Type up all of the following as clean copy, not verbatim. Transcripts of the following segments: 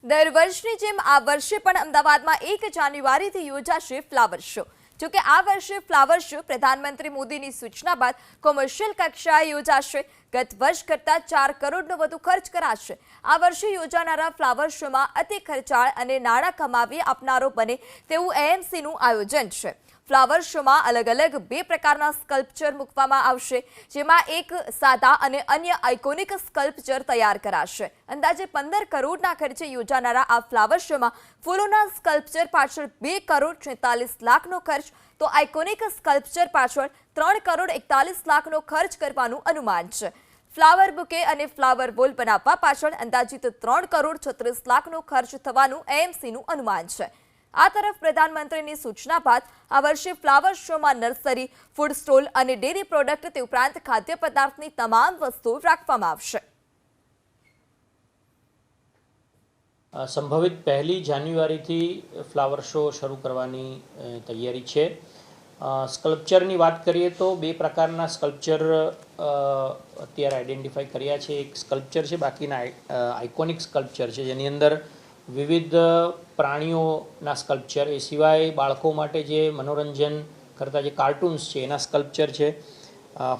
દર વર્ષની જેમ આ વર્ષે પણ અમદાવાદમાં 1 જાન્યુઆરીથી યોજાશે ફ્લાવર શો। જોકે આ વર્ષે ફ્લાવર શો પ્રધાનમંત્રી મોદીની સૂચના બાદ કોમર્શિયલ કક્ષાએ યોજાશે। ગત વર્ષ કરતાં 4 કરોડનો વધુ ખર્ચ કરાશે। આ વર્ષે યોજાનારા ફ્લાવર શોમાં અતિ ખર્ચાળ અને નાણાં કમાવી આપનારો બને તેવું એએમસીનું આયોજન છે। ફ્લાવર શોમાં અલગ અલગ 2 પ્રકારના સ્કલ્પચર મૂકવામાં આવશે, જેમાં એક સાદા અને અન્ય આઇકોનિક સ્કલ્પચર તૈયાર કરાશે। અંદાજે 15 કરોડના ખર્ચે યોજાનારા આ ફ્લાવર શોમાં ફૂલોના સ્કલ્પચર પાછળ 2 કરોડ 46 લાખનો ખર્ચ, તો આઇકોનિક સ્કલ્પચર પાછળ 3 કરોડ 41 લાખનો ખર્ચ કરવાનું અનુમાન છે। ફ્લાવર બુકે અને ફ્લાવર વોલ બનાવવા પાછળ અંદાજિત 3 કરોડ 36 લાખનો ખર્ચ થવાનું એએમસીનું અનુમાન છે। આ તરફ પ્રધાનમંત્રીની સૂચના બાદ આ વર્ષે ફ્લાવર શોમાં નર્સરી, ફૂડ સ્ટોલ અને ડેરી પ્રોડક્ટ તે ઉપરાંત ખાદ્ય પદાર્થની તમામ વસ્તુઓ રાખવામાં આવશે। સંભવિત 1 જાન્યુઆરીથી ફ્લાવર શો શરૂ કરવાની તૈયારી છે। સ્કલ્પચરની વાત કરીએ તો 2 પ્રકારના સ્કલ્પચર અત્યારે આઈડેન્ટિફાઈ કર્યા છે। એક સ્કલ્પચર છે, બાકીના આઇકોનિક સ્કલ્પચર છે, જેની અંદર વિવિધ પ્રાણીઓના સ્કલ્પચર, એ સિવાય બાળકો માટે જે મનોરંજન કરતા જે કાર્ટૂન્સ છે એના સ્કલ્પચર છે।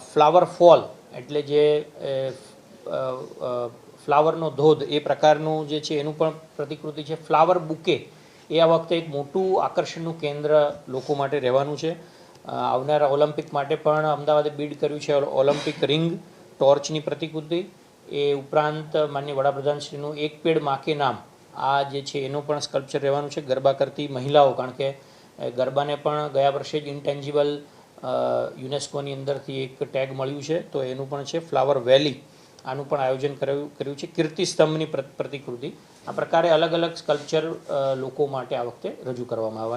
ફ્લાવર ફોલ એટલે જે ફ્લાવરનો ધોધ એ પ્રકારનું જે છે એનું પણ પ્રતિકૃતિ છે। ફ્લાવર બુકે એ આ વખતે એક મોટું આકર્ષણનું કેન્દ્ર લોકો માટે રહેવાનું છે। આવનારા ઓલિમ્પિક માટે પણ અમદાવાદે બીડ કર્યું છે ઓલિમ્પિક રિંગ ટોર્ચની પ્રતિકૃતિ। એ ઉપરાંત માનનીય વડાપ્રધાનશ્રીનું એક પેડ માં કે નામ આ જે છે એનું પણ સ્કલ્પચર રહેવાનું છે। ગરબા કરતી મહિલાઓ, કારણ કે ગરબાને પણ ગયા વર્ષે જ ઇન્ટેન્જિબલ યુનેસ્કોની અંદરથી એક ટેગ મળ્યું છે, તો એનું પણ છે। ફ્લાવર વેલી આનું પણ આયોજન કર્યું છે। કીર્તિ સ્તંભની પ્રતિકૃતિ, આ પ્રકારે અલગ અલગ સ્કલ્પચર લોકો માટે આ વખતે રજૂ કરવામાં આવવાની